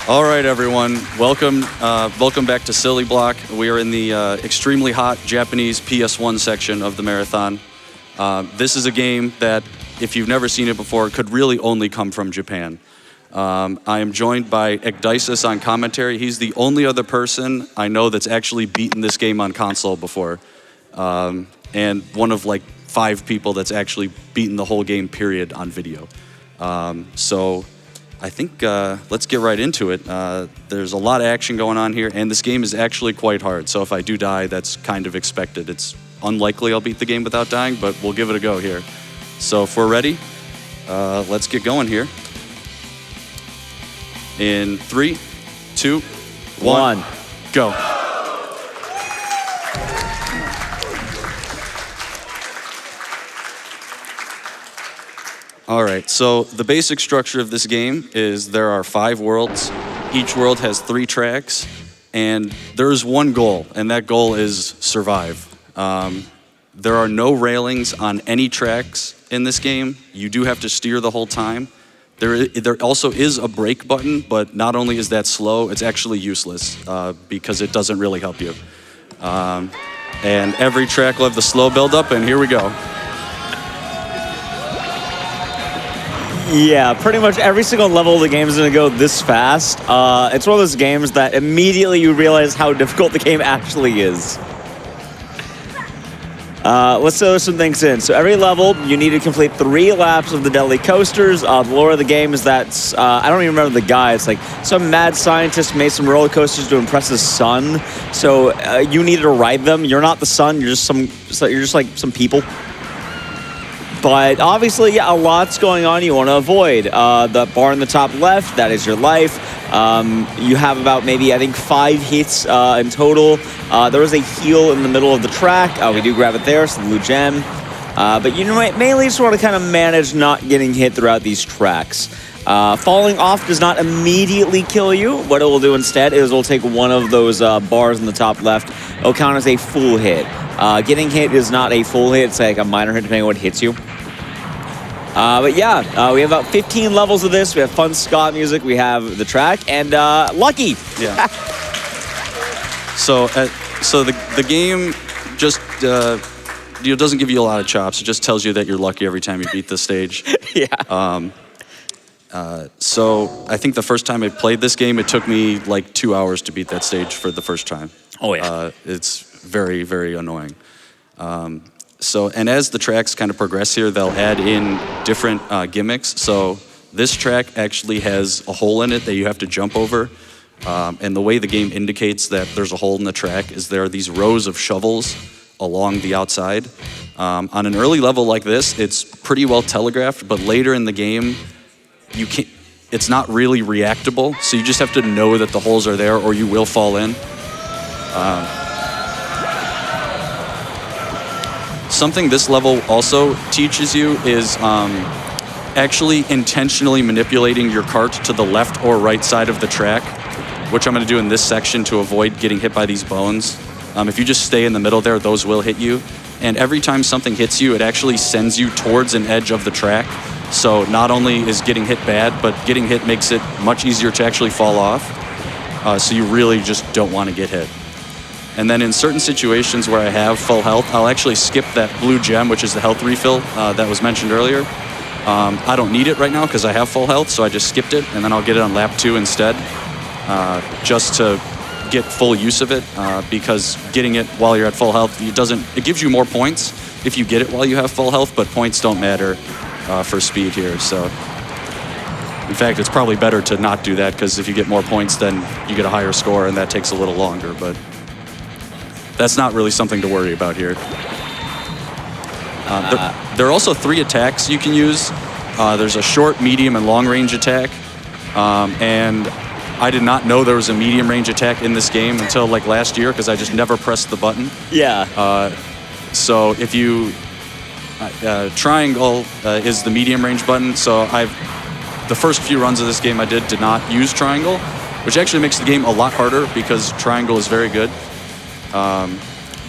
All right, everyone. Welcome back to Silly Block. We are in the extremely hot Japanese PS1 section of the marathon. This is a game that, if you've never seen it before, could really only come from Japan. I am joined by Ecdycis on commentary. He's the only other person I know that's actually beaten this game on console before, and one of like 5 people that's actually beaten the whole game, period, on video. So I think let's get right into it. There's a lot of action going on here, and this game is actually quite hard. So if I do die, that's kind of expected. It's unlikely I'll beat the game without dying, but we'll give it a go here. So if we're ready, let's get going here. In 3, 2, 1, go. All right, so the basic structure of this game is there are 5 worlds. Each world has 3 tracks, and there is one goal, and that goal is survive. There are no railings on any tracks in this game. You do have to steer the whole time. There also is a brake button, but not only is that slow, it's actually useless because it doesn't really help you. And every track will have the slow build-up, and here we go. Yeah, pretty much every single level of the game is going to go this fast. It's one of those games that immediately you realize how difficult the game actually is. Let's throw some things in. So every level, you need to complete 3 laps of the deadly coasters. The lore of the game is that, I don't even remember the guy. It's like some mad scientist made some roller coasters to impress his son. So you needed to ride them. You're not the sun. You're just like some people. But obviously, yeah, a lot's going on you want to avoid. The bar in the top left, that is your life. You have about maybe, I think, 5 hits in total. There is a heal in the middle of the track. We do grab it there, so the blue gem. But you mainly just want to kind of manage not getting hit throughout these tracks. Falling off does not immediately kill you. What it will do instead is it will take one of those bars in the top left. It will count as a full hit. Getting hit is not a full hit. It's like a minor hit depending on what hits you. But yeah, we have about 15 levels of this. We have fun ska music. We have the track and lucky. Yeah. So the game just doesn't give you a lot of chops. It just tells you that you're lucky every time you beat the stage. Yeah. So I think the first time I played this game, it took me like 2 hours to beat that stage for the first time. Oh yeah. It's very, very annoying. And as the tracks kind of progress here, they'll add in different gimmicks. So this track actually has a hole in it that you have to jump over. And the way the game indicates that there's a hole in the track is there are these rows of shovels along the outside. On an early level like this, it's pretty well telegraphed, but later in the game, it's not really reactable. So you just have to know that the holes are there or you will fall in. Something this level also teaches you is actually intentionally manipulating your cart to the left or right side of the track, which I'm going to do in this section to avoid getting hit by these bones. If you just stay in the middle there, those will hit you. And every time something hits you, it actually sends you towards an edge of the track. So not only is getting hit bad, but getting hit makes it much easier to actually fall off. So you really just don't want to get hit. And then in certain situations where I have full health, I'll actually skip that blue gem, which is the health refill that was mentioned earlier. I don't need it right now because I have full health, so I just skipped it, and then I'll get it on lap 2 instead, just to get full use of it, because getting it while you're at full health, it gives you more points if you get it while you have full health, but points don't matter for speed here. So in fact, it's probably better to not do that, because if you get more points, then you get a higher score, and that takes a little longer, but that's not really something to worry about here. There are also 3 attacks you can use. There's a short, medium, and long-range attack. And I did not know there was a medium-range attack in this game until like last year, because I just never pressed the button. Yeah. So if you... triangle is the medium-range button. So the first few runs of this game I did not use triangle, which actually makes the game a lot harder because triangle is very good.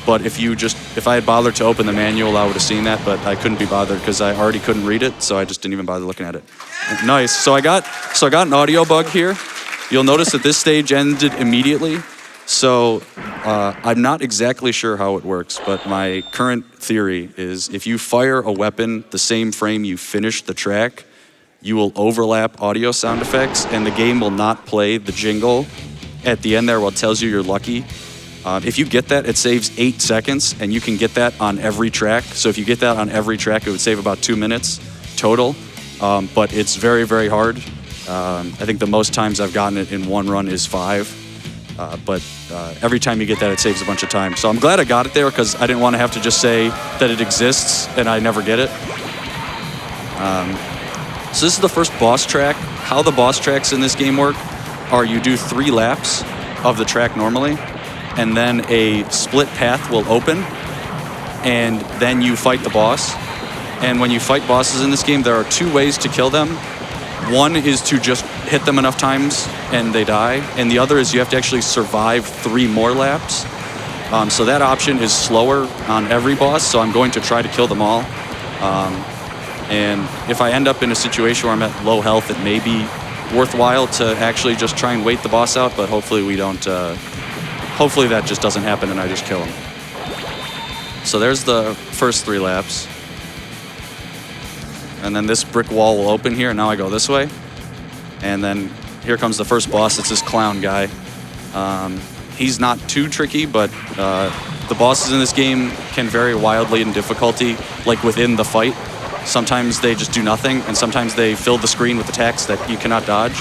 But if I had bothered to open the manual, I would have seen that, but I couldn't be bothered because I already couldn't read it, so I just didn't even bother looking at it. Nice. So I got an audio bug here. You'll notice that this stage ended immediately. So I'm not exactly sure how it works, but my current theory is if you fire a weapon the same frame you finish the track, you will overlap audio sound effects, and the game will not play the jingle at the end there while it tells you you're lucky. If you get that, it saves 8 seconds, and you can get that on every track. So if you get that on every track, it would save about 2 minutes total. But it's very, very hard. I think the most times I've gotten it in one run is 5. But every time you get that, it saves a bunch of time. So I'm glad I got it there because I didn't want to have to just say that it exists and I never get it. So this is the first boss track. How the boss tracks in this game work are you do 3 laps of the track normally, and then a split path will open, and then you fight the boss. And when you fight bosses in this game, there are 2 ways to kill them. One is to just hit them enough times and they die, and the other is you have to actually survive 3 more laps. So that option is slower on every boss, so I'm going to try to kill them all. And if I end up in a situation where I'm at low health, it may be worthwhile to actually just try and wait the boss out, but hopefully we don't, hopefully that just doesn't happen and I just kill him. So there's the first 3 laps. And then this brick wall will open here, and now I go this way. And then here comes the first boss. It's this clown guy. He's not too tricky, but the bosses in this game can vary wildly in difficulty, like within the fight. Sometimes they just do nothing, and sometimes they fill the screen with attacks that you cannot dodge.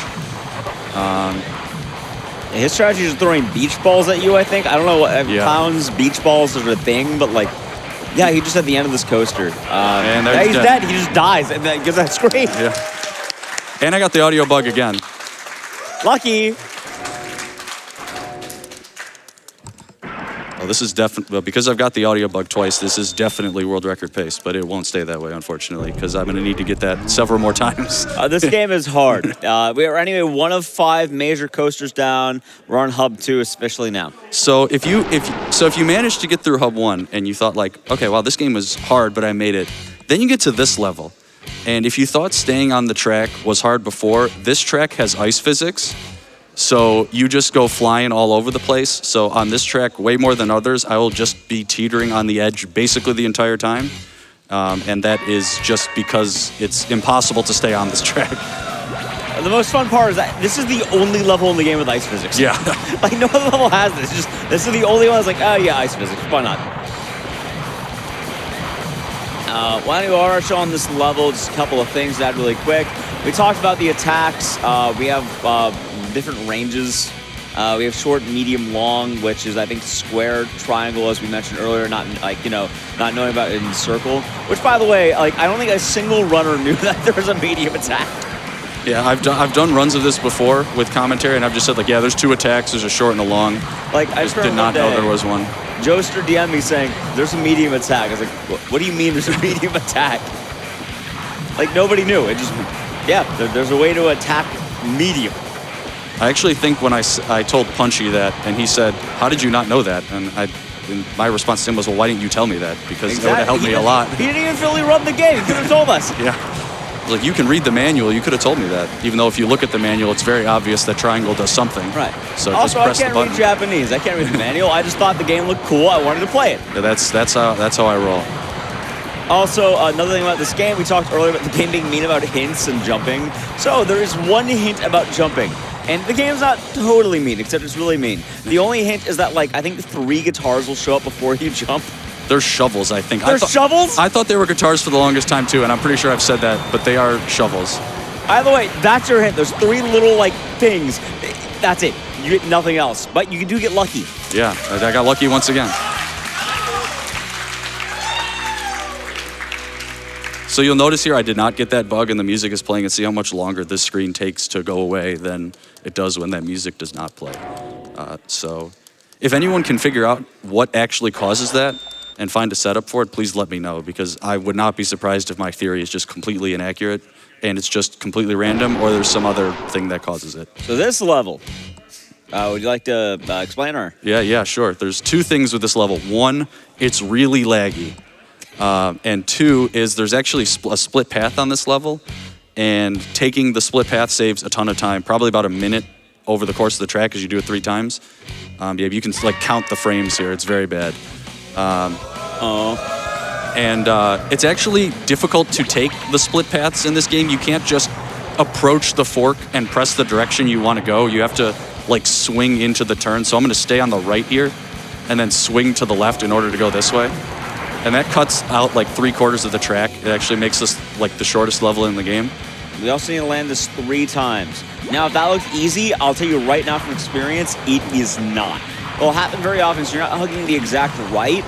His strategy is throwing beach balls at you, I think. I don't know what clowns, beach balls are a thing, but like, yeah, he just at the end of this coaster. And yeah, he's dead. He just dies and then gives that scream. Yeah. And I got the audio bug again. Lucky. Well, this is definitely, because I've got the audio bug twice, this is definitely world record pace, but it won't stay that way, unfortunately, because I'm going to need to get that several more times. This game is hard. We are anyway 1 of 5 major coasters down. We're on Hub 2, especially now. So if you managed to get through Hub 1 and you thought like, okay, well, this game was hard, but I made it, then you get to this level. And if you thought staying on the track was hard before, this track has ice physics. So you just go flying all over the place. So on this track, way more than others, I will just be teetering on the edge basically the entire time. And that is just because it's impossible to stay on this track. The most fun part is that this is the only level in the game with ice physics. Yeah. Like, no other level has this. This is the only one that's like, oh yeah, ice physics, why not? While you are showing this level, just a couple of things that really quick. We talked about the attacks. We have different ranges. We have short, medium, long, which is, I think, square, triangle, as we mentioned earlier, not like, not knowing about it in circle. Which, by the way, like, I don't think a single runner knew that there was a medium attack. Yeah, I've done runs of this before with commentary, and I've just said, like, yeah, there's 2 attacks, there's a short and a long. Like, I just did not know there was one. Joester DM'd me saying, there's a medium attack. I was like, what do you mean there's a medium attack? Like, nobody knew. It just, yeah, there's a way to attack medium. I actually think when I told Punchy that, and he said, how did you not know that? And my response to him was, well, why didn't you tell me that? Because it would have helped me a lot. He didn't even fully run the game. He could have told us. Yeah. I was like, you can read the manual. You could have told me that. Even though if you look at the manual, it's very obvious that triangle does something. Right. So also, just press I can't read Japanese. I can't read the manual. I just thought the game looked cool. I wanted to play it. Yeah, that's how I roll. Also, another thing about this game, we talked earlier about the game being mean about hints and jumping. So there is one hint about jumping. And the game's not totally mean, except it's really mean. The only hint is that, like, I think 3 guitars will show up before you jump. They're shovels, I think. They're shovels? I thought they were guitars for the longest time, too, and I'm pretty sure I've said that, but they are shovels. By the way, that's your hint. There's 3 little, like, things. That's it. You get nothing else. But you do get lucky. Yeah, I got lucky once again. So you'll notice here I did not get that bug, and the music is playing, and see how much longer this screen takes to go away than it does when that music does not play. So if anyone can figure out what actually causes that and find a setup for it, please let me know, because I would not be surprised if my theory is just completely inaccurate and it's just completely random, or there's some other thing that causes it. So this level, would you like to explain or? Yeah, sure. There's 2 things with this level. 1, it's really laggy. And 2 is there's actually a split path on this level, and taking the split path saves a ton of time, probably about a minute over the course of the track because you do it 3 times. Yeah, you can like count the frames here. It's very bad. And it's actually difficult to take the split paths in this game. You can't just approach the fork and press the direction you want to go. You have to like swing into the turn. So I'm going to stay on the right here and then swing to the left in order to go this way. And that cuts out like 3/4 of the track. It actually makes this like the shortest level in the game. We also need to land this 3 times. Now, if that looks easy, I'll tell you right now from experience, it is not. It'll happen very often, so you're not hugging the exact right.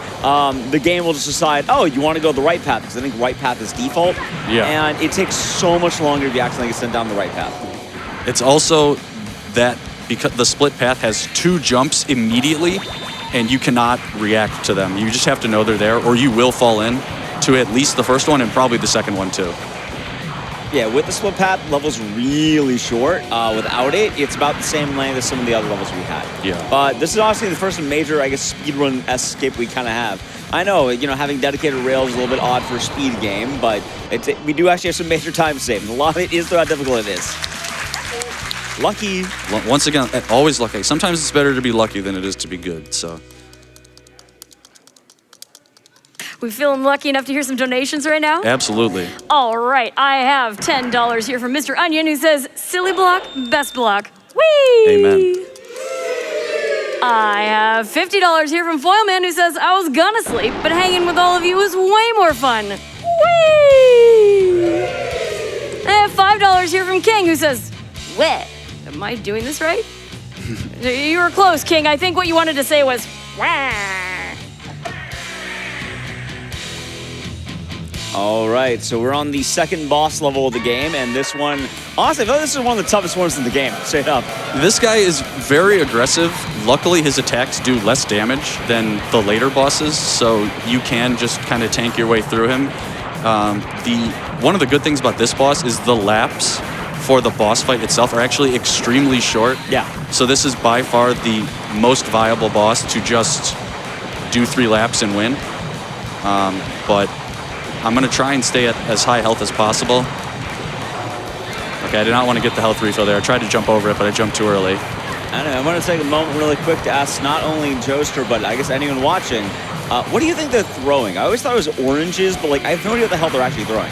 The game will just decide, oh, you want to go the right path, because I think right path is default. Yeah. And it takes so much longer if you accidentally get sent down the right path. It's also that because the split path has 2 jumps immediately, and you cannot react to them. You just have to know they're there, or you will fall in to at least the first one and probably the second one too. Yeah, with the split path, level's really short. Without it, it's about the same length as some of the other levels we had. Yeah. But this is honestly the first major, I guess, speedrun escape we kind of have. I know, you know, having dedicated rails is a little bit odd for a speed game, but we do actually have some major time saving. A lot of it is through how difficult it is. Lucky. Once again, always lucky. Sometimes it's better to be lucky than it is to be good, so. We feeling lucky enough to hear some donations right now? Absolutely. All right, I have $10 here from Mr. Onion who says, silly block, best block. Whee! Amen. I have $50 here from Foilman who says, I was gonna sleep, but hanging with all of you was way more fun. Whee! I have $5 here from King who says, weh, am I doing this right? You were close, King. I think what you wanted to say was, wah. All right, so we're on the second boss level of the game, and this one, honestly, I feel like this is one of the toughest ones in the game, straight up. This guy is very aggressive. Luckily, his attacks do less damage than the later bosses, so you can just kind of tank your way through him. One of the good things about this boss is the laps for the boss fight itself are actually extremely short. Yeah. So this is by far the most viable boss to just do 3 laps and win. But I'm going to try and stay at as high health as possible. Okay, I did not want to get the health refill there. I tried to jump over it, but I jumped too early. I know. I want to take a moment really quick to ask not only Joester, but I guess anyone watching, what do you think they're throwing? I always thought it was oranges, but like I have no idea what the hell they're actually throwing.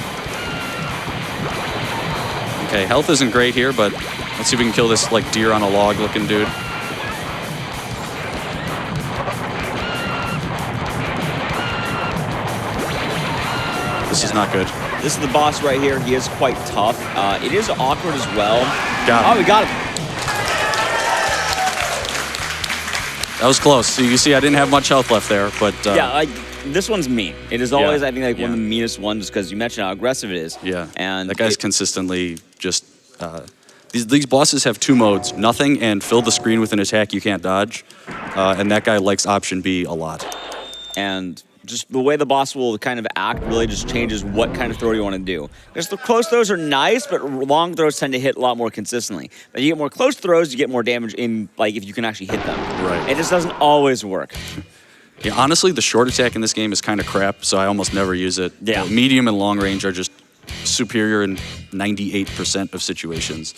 Okay, health isn't great here, but let's see if we can kill this like deer on a log looking dude. This is not good. This is the boss right here. He is quite tough. It is awkward as well. Got him. Oh, we got him. That was close. So you see, I didn't have much health left there, but yeah, like this one's mean. It is always, Yeah, I think, like one of yeah. the meanest ones, because you mentioned how aggressive it is. yeah, and that guy's consistently just. These bosses have 2 modes: nothing and fill the screen with an attack you can't dodge. And that guy likes option B a lot. And just the way the boss will kind of act really just changes what kind of throw you want to do. Because the close throws are nice, but long throws tend to hit a lot more consistently. But you get more close throws, you get more damage in, like, if you can actually hit them. Right. It just doesn't always work. Yeah, honestly, the short attack in this game is kind of crap, so I almost never use it. Yeah. Medium and long range are just superior in 98% of situations.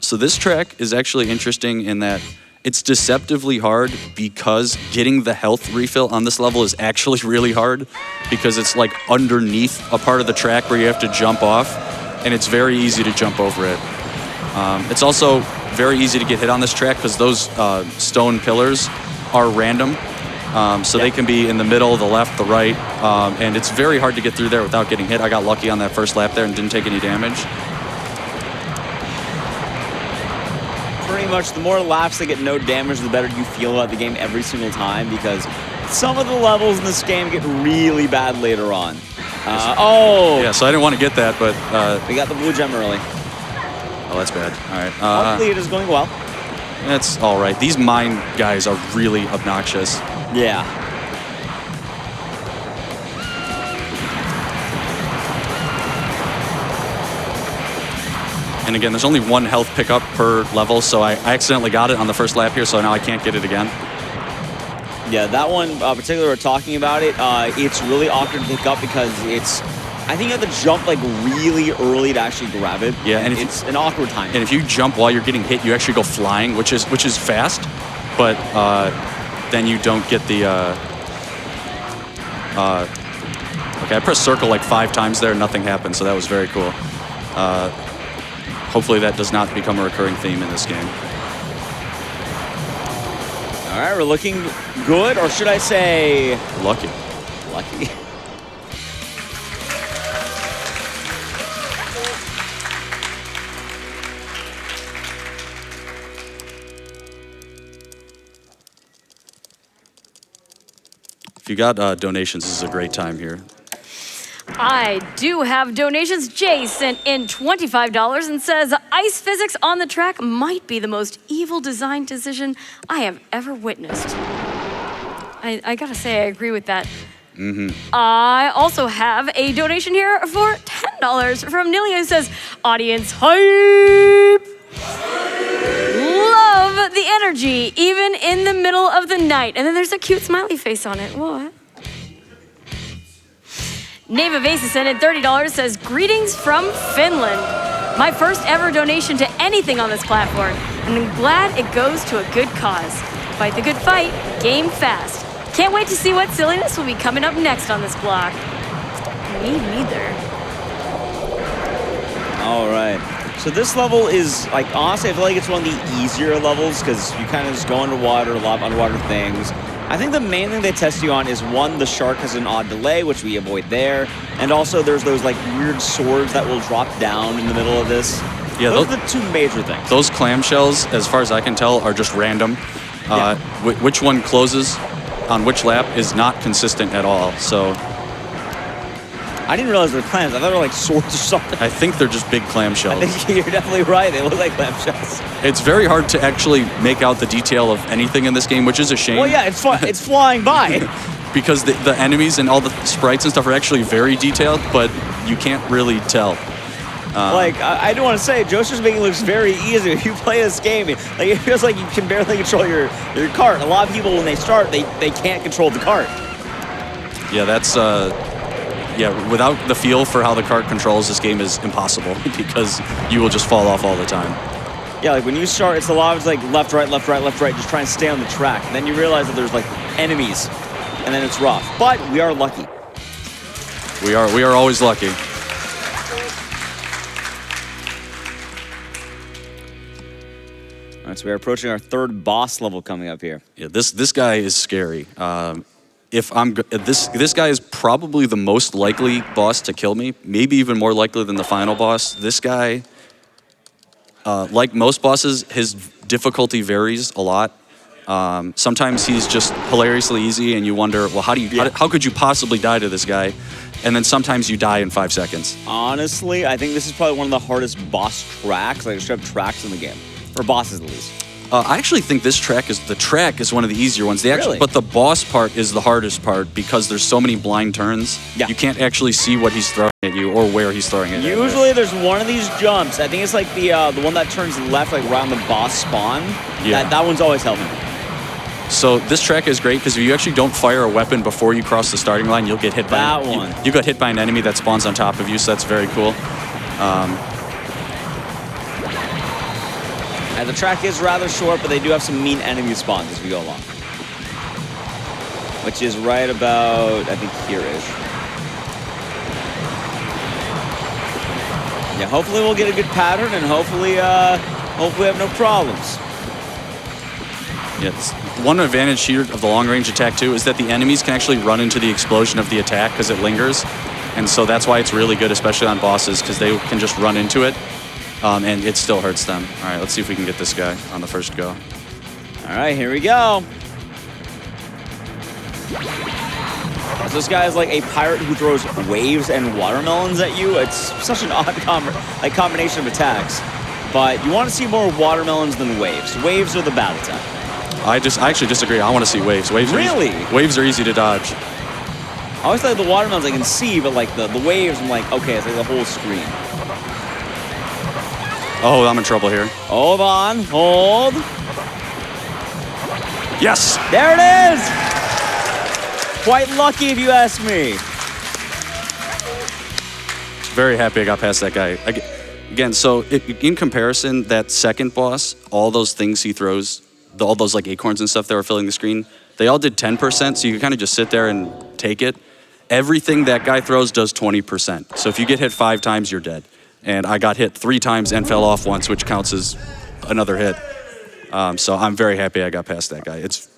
So this track is actually interesting in that it's deceptively hard because getting the health refill on this level is actually really hard because it's like underneath a part of the track where you have to jump off, and it's very easy to jump over it. It's also very easy to get hit on this track because those stone pillars are random. So they can be in the middle, the left, the right, and it's very hard to get through there without getting hit. I got lucky on that first lap there and didn't take any damage. Pretty much, the more laps that get no damage, the better you feel about the game every single time, because some of the levels in this game get really bad later on. Yeah, so I didn't want to get that, but... we got the blue gem early. Oh, that's bad. All right. Hopefully it is going well. That's all right. These mine guys are really obnoxious. Yeah. And again, there's only 1 health pickup per level, so I accidentally got it on the first lap here, so now I can't get it again. Yeah, that one particularly we're talking about it. It's really awkward to pick up because it's I think you have to jump like really early to actually grab it. Yeah, and it's an awkward time. And if you jump while you're getting hit, you actually go flying, which is fast, but then you don't get the. Okay, I pressed circle like 5 times there, and nothing happened, so that was very cool. Hopefully that does not become a recurring theme in this game. All right, we're looking good, or should I say Lucky. lucky? If you got donations, this is a great time here. I do have donations. Jay sent in $25 and says, ice physics on the track might be the most evil design decision I have ever witnessed. I gotta say, I agree with that. I also have a donation here for $10 from Nilia who says, audience hype! Love the energy, even in the middle of the night. And then there's a cute smiley face on it. What? Nave Evasa sent in $30, says, greetings from Finland. My first ever donation to anything on this platform, and I'm glad it goes to a good cause. Fight the good fight, game fast. Can't wait to see what silliness will be coming up next on this block. Me neither. All right. So this level is, like, honestly, I feel like it's one of the easier levels because you kind of just go underwater, a lot of underwater things. I think the main thing they test you on is, one, the shark has an odd delay, which we avoid there. And also there's those, like, weird swords that will drop down in the middle of this. Yeah, those are the 2 major things. Those clamshells, as far as I can tell, are just random. Yeah. Which one closes on which lap is not consistent at all. So I didn't realize they're clams. I thought they were like swords or something. I think they're just big clamshells. I think you're definitely right. They look like clamshells. It's very hard to actually make out the detail of anything in this game, which is a shame. Well, yeah, it's flying by. Because the enemies and all the sprites and stuff are actually very detailed, but you can't really tell. Like, I do want to say, Joester's making it look very easy. If you play this game, like, it feels like you can barely control your cart. A lot of people, when they start, they can't control the cart. Yeah, that's... yeah, without the feel for how the cart controls, this game is impossible because you will just fall off all the time. Yeah, like when you start, it's a lot of like left, right, left, right, left, right, just trying to stay on the track. And then you realize that there's like enemies, and then it's rough. But we are lucky. We are always lucky. All right, so we're approaching our 3rd boss level coming up here. Yeah, this guy is scary. This guy is probably the most likely boss to kill me, maybe even more likely than the final boss. This guy, like most bosses, his difficulty varies a lot. Sometimes he's just hilariously easy, and you wonder, well, how could you possibly die to this guy? And then sometimes you die in 5 seconds. Honestly, I think this is probably one of the hardest boss tracks. Like, should have tracks in the game, or bosses at least. I actually think this track is one of the easier ones. Really? But the boss part is the hardest part because there's so many blind turns. Yeah. You can't actually see what he's throwing at you or where he's throwing it at you. Usually there's one of these jumps. I think it's like the one that turns left, like around the boss spawn. Yeah. That one's always helping. So this track is great because if you actually don't fire a weapon before you cross the starting line, you'll get hit by that one. You got hit by an enemy that spawns on top of you, so that's very cool. And the track is rather short, but they do have some mean enemy spawns as we go along. Which is right about, I think, here-ish. Yeah, hopefully we'll get a good pattern, and hopefully we have no problems. Yes. One advantage here of the long-range attack, too, is that the enemies can actually run into the explosion of the attack because it lingers. And so that's why it's really good, especially on bosses, because they can just run into it. And it still hurts them. All right, let's see if we can get this guy on the first go. All right, here we go. So this guy is like a pirate who throws waves and watermelons at you. It's such an odd combination of attacks. But you want to see more watermelons than waves. Waves are the bad attack. I actually disagree. I want to see waves. Really? Waves are easy to dodge. I always thought the watermelons I can see, but like the waves, I'm like, okay, it's like the whole screen. Oh, I'm in trouble here. Hold on, hold. Yes! There it is! Quite lucky if you ask me. very happy I got past that guy. Again, so in comparison, that second boss, all those things he throws, all those like acorns and stuff that were filling the screen, they all did 10%, so you can kind of just sit there and take it. Everything that guy throws does 20%. So if you get hit 5 times, you're dead. And I got hit 3 times and fell off once, which counts as another hit. So I'm very happy I got past that guy. It's,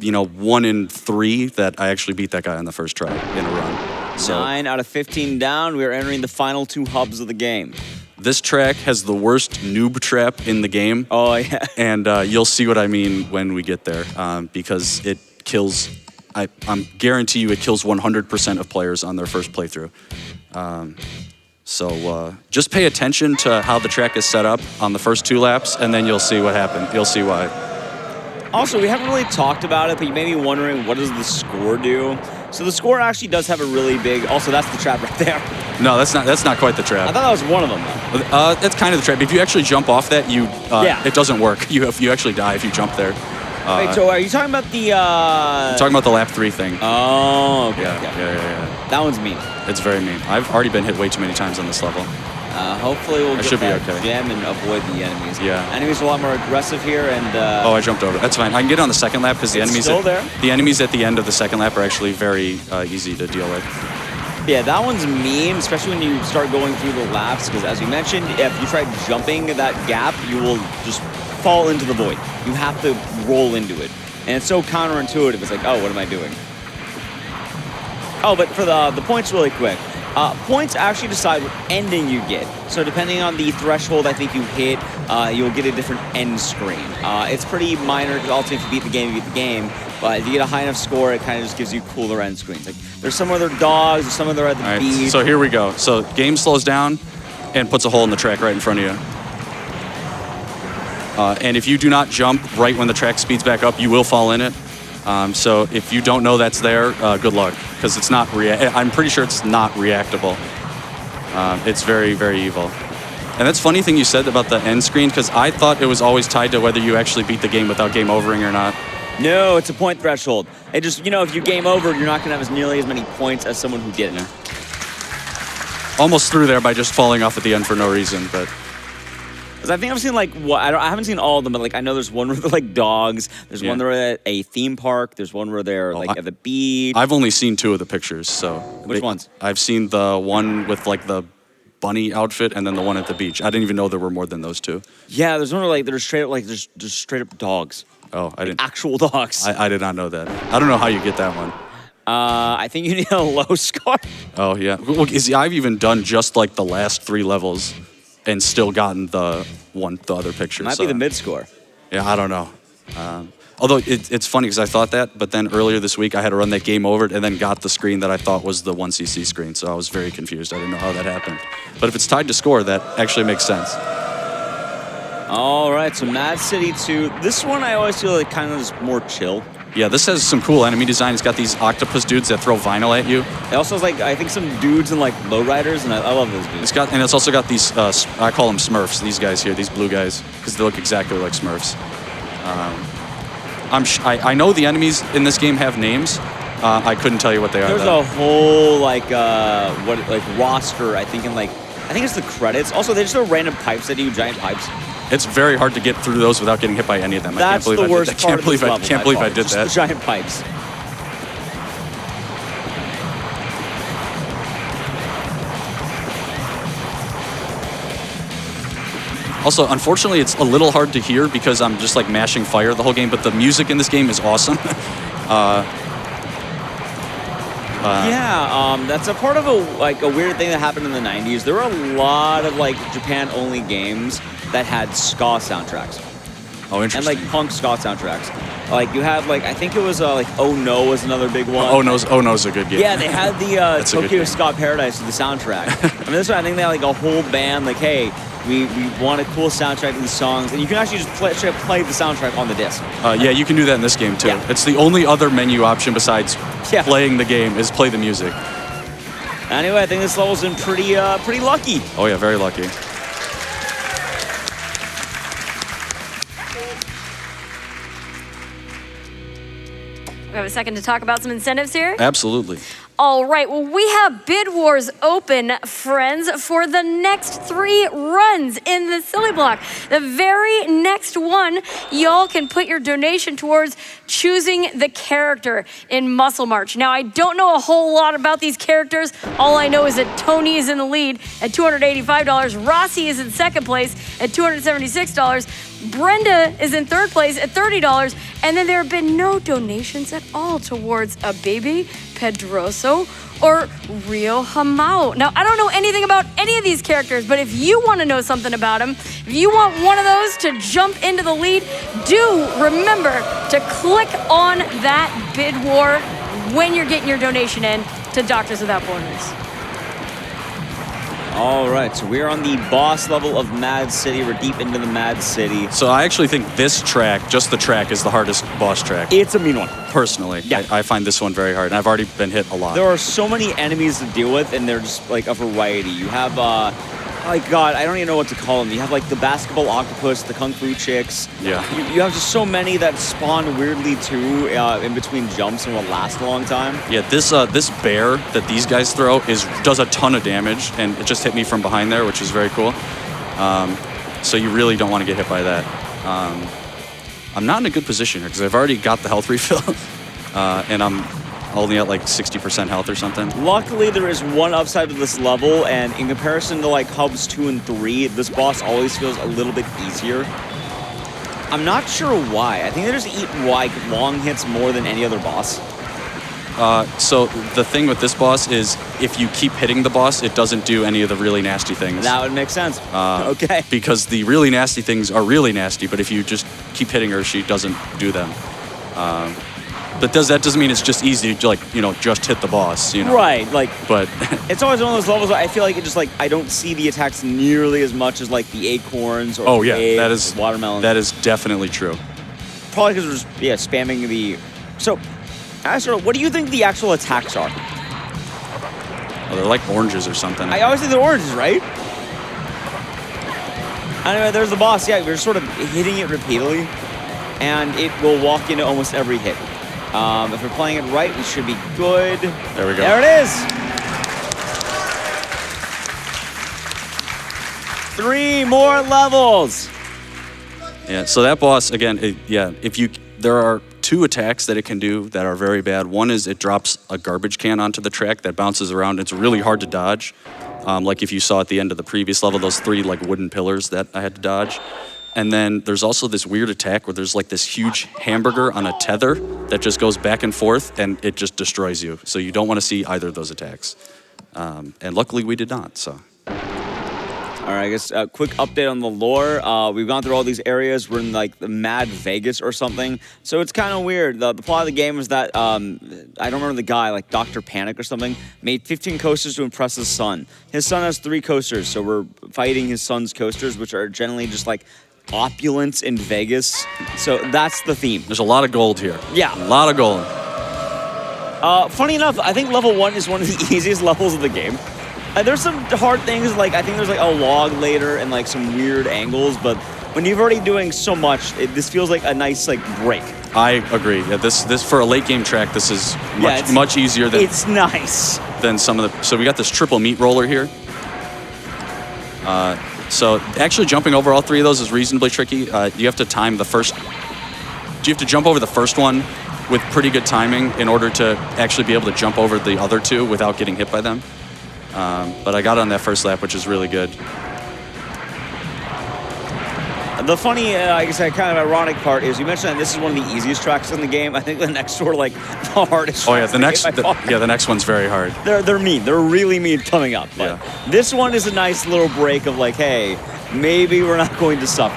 1 in 3 that I actually beat that guy on the first try in a run. So 9 out of 15 down. We are entering the final 2 hubs of the game. this track has the worst noob trap in the game. Oh, yeah. And you'll see what I mean when we get there, because it kills, I'm guarantee you it kills 100% of players on their first playthrough. So just pay attention to how the track is set up on the first 2 laps, and then you'll see what happened. You'll see why. Also, we haven't really talked about it, but you may be wondering, what does the score do? So the score actually does have a really big... Also, that's the trap right there. No, that's not quite the trap. I thought that was one of them, though. That's kind of the trap. If you actually jump off that, it doesn't work. You actually die if you jump there. Wait, so are you talking about the... I'm talking about the lap 3 thing. Oh, okay. Yeah. That one's mean. It's very mean. I've already been hit way too many times on this level. Hopefully we'll get should be that okay. gem and avoid the enemies. Yeah. Enemies are a lot more aggressive here, and... Oh, I jumped over. That's fine. I can get on the second lap because the enemies... still there. The enemies at the end of the second lap are actually very easy to deal with. Yeah, that one's mean, especially when you start going through the laps, because as you mentioned, if you try jumping that gap, you will just fall into the void. You have to roll into it. And it's so counterintuitive. It's like, oh, what am I doing? Oh, but for the points really quick. Points actually decide what ending you get. So depending on the threshold I think you hit, you'll get a different end screen. It's pretty minor, because ultimately if you beat the game, you beat the game. But if you get a high enough score, it kind of just gives you cooler end screens. Like, there's some where they're dogs, there's some where they're at the beach. So here we go. So game slows down and puts a hole in the track right in front of you. And if you do not jump right when the track speeds back up, you will fall in it. So if you don't know that's there, good luck, because it's not. I'm pretty sure it's not reactable. It's very, very evil. And that's funny thing you said about the end screen, because I thought it was always tied to whether you actually beat the game without game overing or not. No, it's a point threshold. It just, if you game over, you're not going to have as nearly as many points as someone who didn't. Yeah. Almost through there by just falling off at the end for no reason, but. Because I think I've seen I haven't seen all of them, but I know there's one where they're like dogs. There's one where they're at a theme park. There's one where they're at the beach. I've only seen 2 of the pictures, so. Which ones? I've seen the one with the bunny outfit and then the one at the beach. I didn't even know there were more than those 2. Yeah, there's one where they're straight up just straight up dogs. Oh, I didn't. Actual dogs. I did not know that. I don't know how you get that one. I think you need a low score. Oh yeah. Well, I've even done just the last 3 levels, and still gotten the other picture. Might be the mid score. Yeah, I don't know. Although it's funny because I thought that, but then earlier this week I had to run that game over and then got the screen that I thought was the 1cc screen, so I was very confused. I didn't know how that happened. But if it's tied to score, that actually makes sense. All right, so Mad City 2. This one I always feel kind of just more chill. Yeah, this has some cool enemy design. It's got these octopus dudes that throw vinyl at you. It also has I think some dudes in lowriders, and I love those dudes. It's also got these, I call them Smurfs, these guys here, these blue guys, because they look exactly like Smurfs. I know the enemies in this game have names. I couldn't tell you what they are. There's a whole roster, I think I think it's the credits. Also, they just throw random pipes at you, giant pipes. It's very hard to get through those without getting hit by any of them. That's the worst part of this level. I can't believe I did just that. The giant pipes. Also, unfortunately, it's a little hard to hear because I'm just mashing fire the whole game, but the music in this game is awesome. That's a part of a weird thing that happened in the 90s. There were a lot of Japan-only games that had ska soundtracks. Oh, interesting. And punk ska soundtracks. You had I think it was Oh No was another big one. Oh No's a good game. Yeah, they had the Tokyo Ska Paradise with the soundtrack. I mean, this one I think they had a whole band hey, we want a cool soundtrack to these songs, and you can actually just play the soundtrack on the disc. Yeah, you can do that in this game too. Yeah. It's the only other menu option besides playing the game is play the music. Anyway, I think this level's been pretty lucky. Oh yeah, very lucky. We have a second to talk about some incentives here. Absolutely. All right, well, we have bid wars open, friends, for the next 3 runs in the silly block. The very next one, y'all can put your donation towards choosing the character in Muscle March. Now, I don't know a whole lot about these characters. All I know is that Tony is in the lead at $285. Rossi is in second place at $276. Brenda is in third place at $30. And then there have been no donations at all towards a baby, Pedroso, or Rio Hamao. Now, I don't know anything about any of these characters, but if you want to know something about them, if you want one of those to jump into the lead, do remember to click on that bid war when you're getting your donation in to Doctors Without Borders. All right, so we're on the boss level of Mad City. We're deep into the Mad City. So I actually think this track, just the track, is the hardest boss track. It's a mean one. Personally, Yeah. I find this one very hard, and I've already been hit a lot. There are so many enemies to deal with, and they're just like a variety. You have, like, God, I don't even know what to call them. You have like the basketball octopus, the kung fu chicks. Yeah. You have just so many that spawn weirdly too in between jumps and will last a long time. Yeah, this bear that these guys throw does a ton of damage, and it just hit me from behind there, which is very cool. So you really don't want to get hit by that. I'm not in a good position here because I've already got the health refill, and I'm only at like 60% health or something. Luckily, there is one upside to this level, and in comparison to like hubs 2 and 3, this boss always feels a little bit easier. I'm not sure why. I think they just eat like long hits more than any other boss. So the thing with this boss is if you keep hitting the boss, it doesn't do any of the really nasty things. That would make sense. Okay. Because the really nasty things are really nasty, but if you just keep hitting her, she doesn't do them. But that doesn't mean it's just easy to, like, just hit the boss, Right, like, But it's always one of those levels where I feel like it just like I don't see the attacks nearly as much as like the acorns or oh the yeah, eggs, the watermelon. That is definitely true. Probably because we're just spamming the. So, what do you think the actual attacks are? Oh, they're like oranges or something. I always think they're oranges, right? Anyway, there's the boss. Yeah, we're sort of hitting it repeatedly, and it will walk into almost every hit. If we're playing it right, we should be good. There we go. There it is. 3 more levels. Yeah. So that boss again. There are 2 attacks that it can do that are very bad. One is it drops a garbage can onto the track that bounces around. It's really hard to dodge. Like if you saw at the end of the previous level, those 3 like wooden pillars that I had to dodge. And then there's also this weird attack where there's like this huge hamburger on a tether that just goes back and forth and it just destroys you. So you don't want to see either of those attacks. And luckily we did not, so. All right, I guess a quick update on the lore. We've gone through all these areas. We're in like the Mad Vegas or something. So it's kind of weird. The plot of the game is that, I don't remember the guy, like Dr. Panic or something, made 15 coasters to impress his son. His son has 3 coasters, so we're fighting his son's coasters, which are generally just like opulence in Vegas. So that's the theme. There's a lot of gold here. Yeah. A lot of gold. Funny enough, I think level 1 is one of the easiest levels of the game. There's some hard things, like I think there's like a log later and like some weird angles, but when you're already doing so much, this feels like a nice like break. I agree. Yeah, this for a late game track, this is much easier than it's nice than some of the. So we got this triple meat roller here. So actually jumping over all 3 of those is reasonably tricky. You have to time the first. You have to jump over the first one with pretty good timing in order to actually be able to jump over the other 2 without getting hit by them. But I got on that first lap, which is really good. The funny, I guess, kind of ironic part is you mentioned that this is one of the easiest tracks in the game. I think the next 2 are like the hardest. Oh yeah, the next one's very hard. They're mean. They're really mean coming up. But this one is a nice little break of like, hey, maybe we're not going to suffer.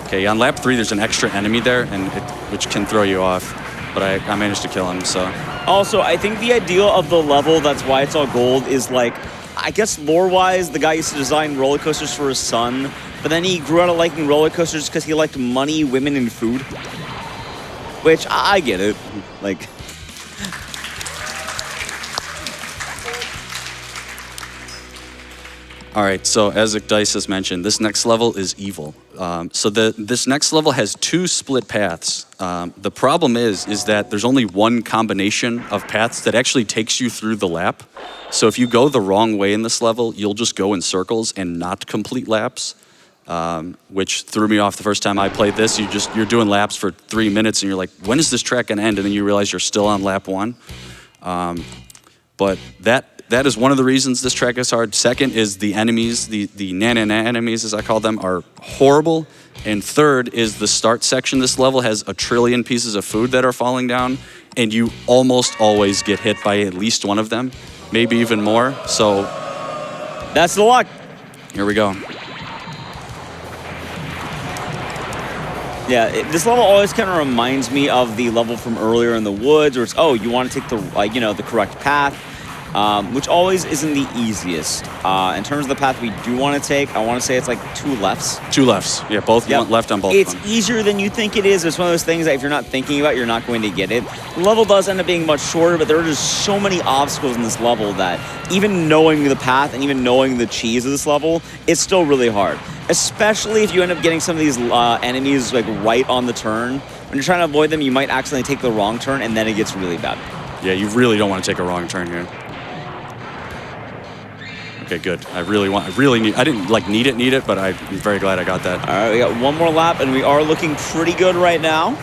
Okay, on lap 3, there's an extra enemy there, which can throw you off. But I managed to kill him, so. Also, I think the idea of the level, that's why it's all gold, is like, I guess lore-wise, the guy used to design roller coasters for his son, but then he grew out of liking roller coasters because he liked money, women, and food. Which, I get it. Like... All right, so as Ecdycis mentioned, this next level is evil. This next level has 2 split paths. The problem is that there's only one combination of paths that actually takes you through the lap. So if you go the wrong way in this level, you'll just go in circles and not complete laps, which threw me off the first time I played this. You're doing laps for 3 minutes and you're like, when is this track gonna end? And then you realize you're still on lap 1. But that is one of the reasons this track is hard. Second is the enemies, the na-na-na enemies, as I call them, are horrible. And third is the start section. This level has 1 trillion pieces of food that are falling down, and you almost always get hit by at least one of them, maybe even more. So that's the luck. Here we go. Yeah, this level always kind of reminds me of the level from earlier in the woods, where it's, oh, you want to take the the correct path. Which always isn't the easiest. In terms of the path we do want to take, I want to say it's like 2 lefts. 2 lefts. Yeah, both left on both. It's easier than you think it is. It's one of those things that if you're not thinking about, you're not going to get it. The level does end up being much shorter, but there are just so many obstacles in this level that even knowing the path and even knowing the cheese of this level, it's still really hard. Especially if you end up getting some of these enemies like right on the turn. When you're trying to avoid them, you might accidentally take the wrong turn, and then it gets really bad. Yeah, you really don't want to take a wrong turn here. Okay, good. I didn't need it, but I'm very glad I got that. All right, we got 1 more lap, and we are looking pretty good right now.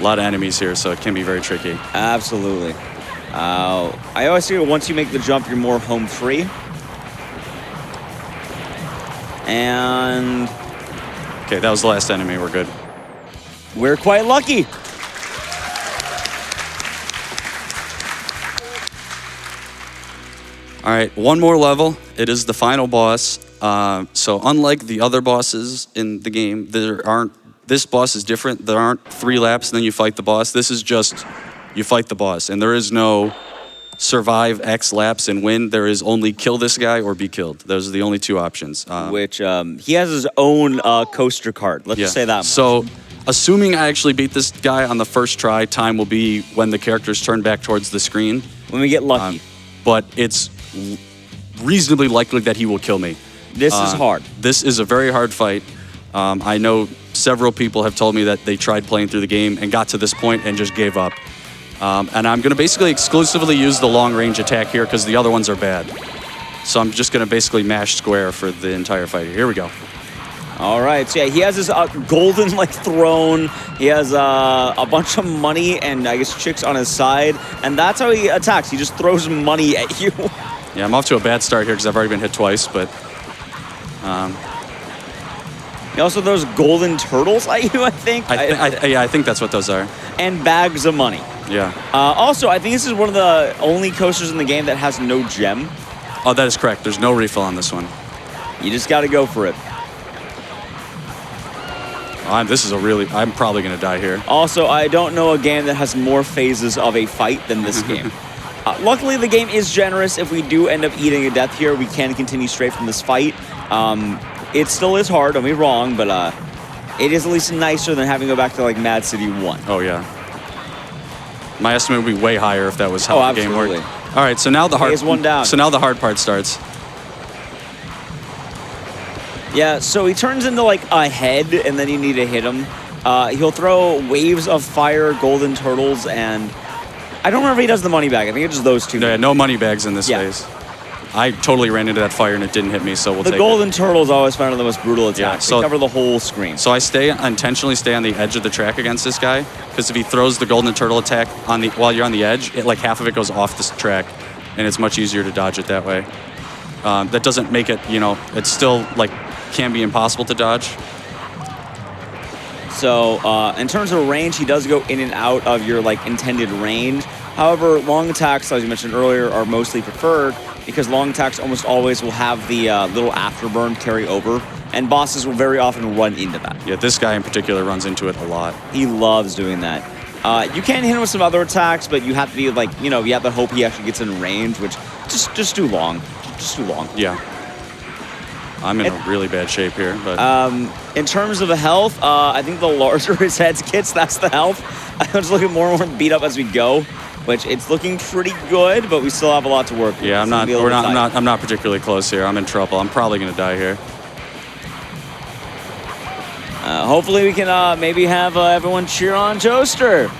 A lot of enemies here, so it can be very tricky. Absolutely. I always figure once you make the jump, you're more home free. And... okay, that was the last enemy. We're good. We're quite lucky. All right, 1 more level. It is the final boss. So unlike the other bosses in the game, this boss is different. There aren't 3 laps and then you fight the boss. This is just, you fight the boss. And there is no survive X laps and win. There is only kill this guy or be killed. Those are the only 2 options. Which, he has his own coaster cart. Let's just say that much. So assuming I actually beat this guy on the first try, time will be when the characters turn back towards the screen. When we get lucky. But it's reasonably likely that he will kill me. This is hard. This is a very hard fight. I know several people have told me that they tried playing through the game and got to this point and just gave up. And I'm going to basically exclusively use the long-range attack here because the other ones are bad. So I'm just going to basically mash square for the entire fight. Here we go. All right, so yeah, he has his golden throne. He has a bunch of money and I guess chicks on his side, and that's how he attacks. He just throws money at you. Yeah, I'm off to a bad start here because I've already been hit twice, but... He also throws golden turtles at you, I think. Yeah, I think that's what those are. And bags of money. Yeah. Also, I think this is one of the only coasters in the game that has no gem. Oh, that is correct. There's no refill on this one. You just got to go for it. I'm probably going to die here. Also, I don't know a game that has more phases of a fight than this game. Luckily, the game is generous. If we do end up eating a death here, we can continue straight from this fight. It still is hard, don't be wrong, but it is at least nicer than having to go back to Mad City 1. Oh, yeah. My estimate would be way higher if that was how the game worked. All right, so now the hard one down. So now the hard part starts. Yeah, so he turns into a head, and then you need to hit him. He'll throw waves of fire, golden turtles, and I don't remember if he does the money bag. I think it's just those 2. Yeah, no money bags in this phase. I totally ran into that fire and it didn't hit me, so we'll take it. The golden turtles always found the most brutal attacks. Yeah, so they cover the whole screen. So I intentionally stay on the edge of the track against this guy, because if he throws the golden turtle attack while you're on the edge, half of it goes off this track, and it's much easier to dodge it that way. That doesn't make it, it's still can be impossible to dodge. So in terms of range, he does go in and out of your intended range. However, long attacks, as you mentioned earlier, are mostly preferred because long attacks almost always will have the little afterburn carry over, and bosses will very often run into that. Yeah, this guy in particular runs into it a lot. He loves doing that. You can hit him with some other attacks, but you have to be you have to hope he actually gets in range, which just too long. Just too long. Yeah. I'm in a really bad shape here, but... in terms of the health, I think the larger his head gets, that's the health. I'm just looking more and more beat up as we go. which it's looking pretty good, but we still have a lot to work with. Yeah, It's gonna be a little tight. I'm not particularly close here. I'm in trouble. I'm probably gonna die here. Hopefully we can maybe have everyone cheer on Joester.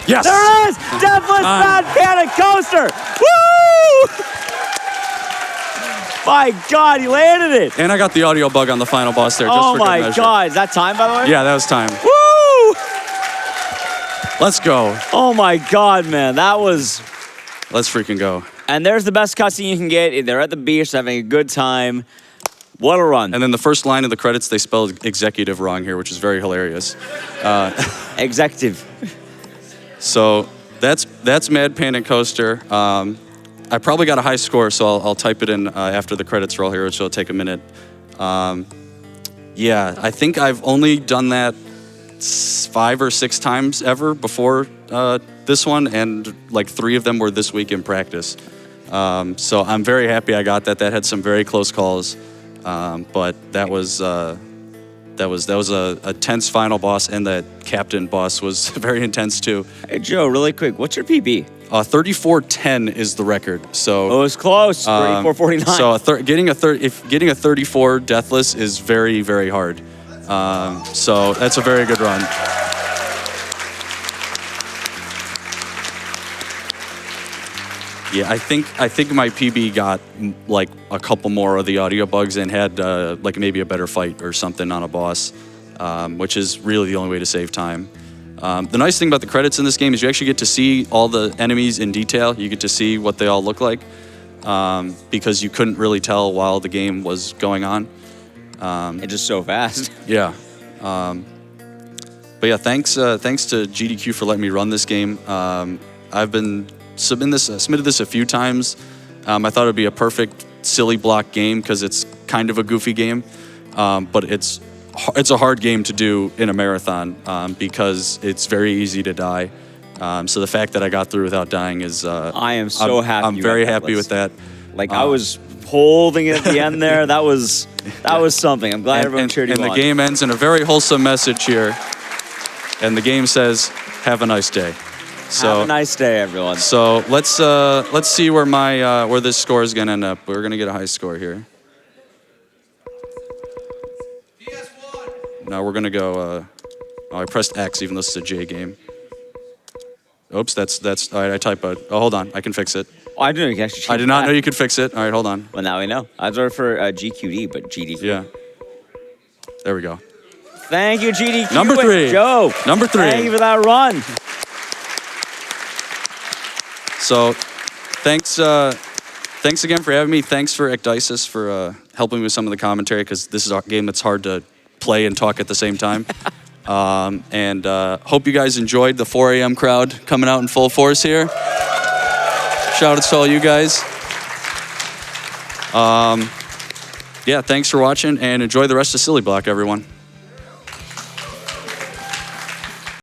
Yes! There it is! Deathless Mad Panic Coaster! Woo! My God, he landed it! And I got the audio bug on the final boss there. Just Oh for good my measure. God, is that time, by the way? Yeah, that was time. Woo! Let's go. Oh my God, man, that was... Let's freaking go. And there's the best cutscene you can get. They're at the beach having a good time. What a run. And then the first line of the credits, they spelled executive wrong here, which is very hilarious. Executive. So that's Mad Panic Coaster. I probably got a high score, so I'll type it in after the credits roll here, which will take a minute. Yeah, I think I've only done that 5 or 6 times ever before this one, and like 3 of them were this week in practice. So I'm very happy I got that. That had some very close calls, but that was a tense final boss, and that captain boss was very intense too. Hey, Joe, really quick, what's your PB? 34:10 is the record. So Oh, it was close. 34:49. So getting a 34 deathless is very, very hard. So that's a very good run. Yeah, I think my PB got like a couple more of the audio bugs and had like maybe a better fight or something on a boss, which is really the only way to save time. The nice thing about the credits in this game is you actually get to see all the enemies in detail. You get to see what they all look like, because you couldn't really tell while the game was going on. It's just so fast. Yeah. But yeah, thanks to GDQ for letting me run this game. I've been submitted this a few times. I thought it'd be a perfect silly block game because it's kind of a goofy game, but it's a hard game to do in a marathon because it's very easy to die. So the fact that I got through without dying is I am so happy. I'm very happy with that. Like I was holding it at the end there. That was something. I'm glad everyone cheered you on. And the game ends in a very wholesome message here. And the game says, "Have a nice day." So, have a nice day, everyone. So let's see where where this score is gonna end up. We're gonna get a high score here. Now we're gonna go. Oh, I pressed X even though this is a J game. Oops, that's all right. I typoed. Oh, hold on, I can fix it. Oh, I didn't know you can actually change I did not know you could fix it. All right, hold on. Well, now we know. I was for GQD, but GD. Yeah. There we go. Thank you, GDQ. Number 3. Joe. Number 3. Thank you for that run. So, thanks again for having me. Thanks for Ecdycis for helping me with some of the commentary because this is a game that's hard to play and talk at the same time. And hope you guys enjoyed the 4 a.m. crowd coming out in full force here. Shout out to all you guys. Yeah, thanks for watching and enjoy the rest of Silly Block, everyone.